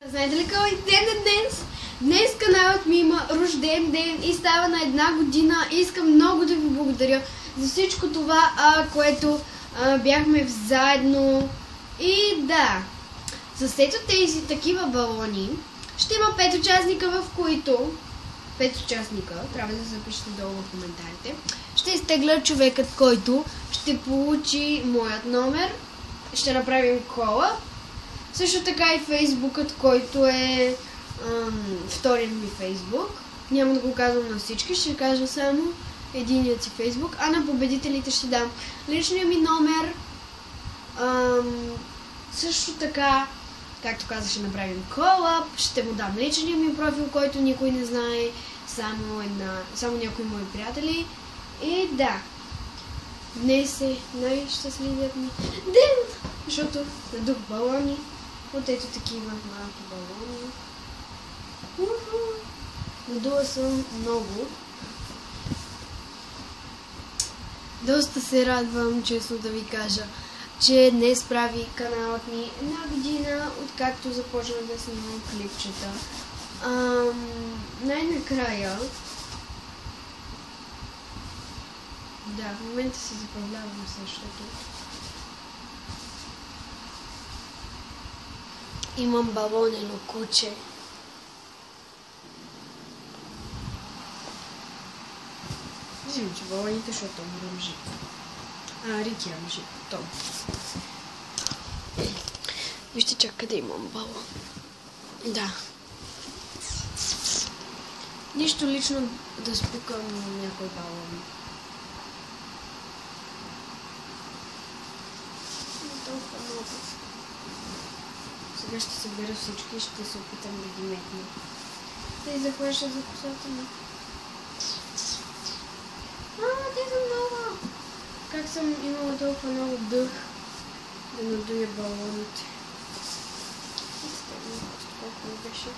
Знаете ли кой ден е днес? Днес каналът ми има рожден ден и става на 1 година. Искам много да ви благодаря за всичко това, което бяхме заедно. И да, с ето тези такива балони ще има 5 участника, в които 5 участника, трябва да запишете долу в коментарите, ще изтегля човекът, който ще получи моят номер. Ще направим кола. Също така и фейсбукът, който е вторият ми фейсбук. Няма да го казвам на всички, ще кажа само единият си фейсбук. А на победителите ще дам личния ми номер. Също така, както казах, ще направим колап. Ще му дам личния ми профил, който никой не знае. Само някои мои приятели. И да, днес е най-щастливият ми ден, защото надух балони. От ето такива малки балони. Надула съм много. Доста се радвам, честно да ви кажа, че днес прави каналът ми 1 година, откакто започна да снимам клипчета. Най-накрая... Да, в момента се забавлявам същото. Имам балонено куче. Взимам, че балоните, защото Том ръмжи. Рики ръмжи. Том. Вижте чак къде имам балон. Да. Нищо лично да спукам някой балон. Толкова много. Сега ще събера всички и ще се опитам да ги метна. Да и захваща за косата ми. Те са много! Как съм имала толкова много дъх да надуя балоните. Изтегна просто колко ми беше.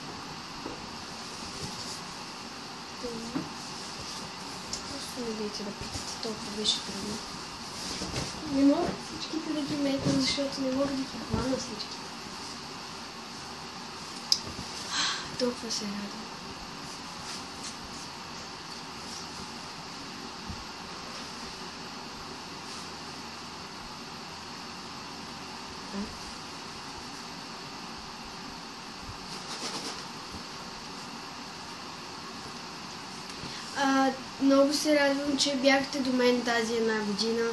Просто не дейте да питате, толкова беше трудно. Не мога всичките да ги метна, защото не мога да ги хвана всичките. Толкова се радвам. Много се радвам, че бяхте до мен тази 1 година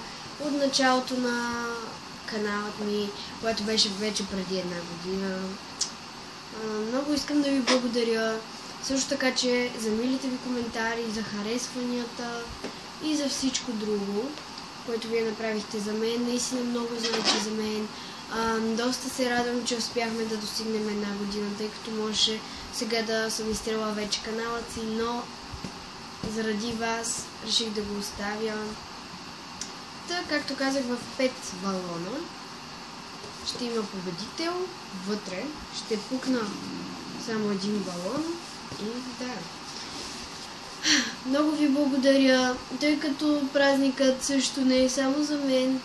от началото на каналът ми, което беше вече преди 1 година. Много искам да ви благодаря. Също така, че за милите ви коментари, за харесванията и за всичко друго, което вие направихте за мен. Наистина много значи за мен. Доста се радвам, че успяхме да достигнем 1 година, тъй като можеше сега да съм изстрела вече каналът си, но заради вас реших да го оставя. Та, както казах, в 5 балона ще има победител. Вътре ще пукна само 1 балон. И да. Много ви благодаря, тъй като празникът също не е само за мен,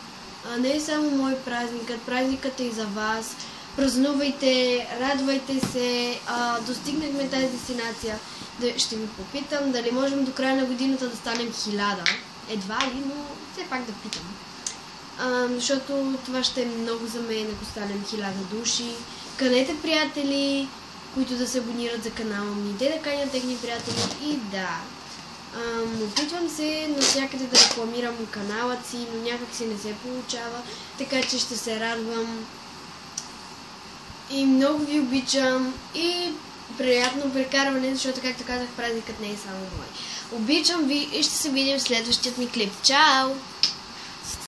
не е само мой празникът. Празникът е и за вас. Празнувайте, радвайте се. Достигнахме тази дестинация. Ще ви попитам дали можем до края на годината да станем 1000. Едва ли, но все пак да питам. Защото това ще е много за мен, ако станем 1000 души. Канете приятели, които да се абонират за канала ми, да канят техни приятели и да. Опитвам се навсякъде да рекламирам каналът си, но някак си не се получава, така че ще се радвам. И много ви обичам и приятно прекарване, защото, както казах, празникът не е само мой. Обичам ви и ще се видим в следващият ми клип. Чао!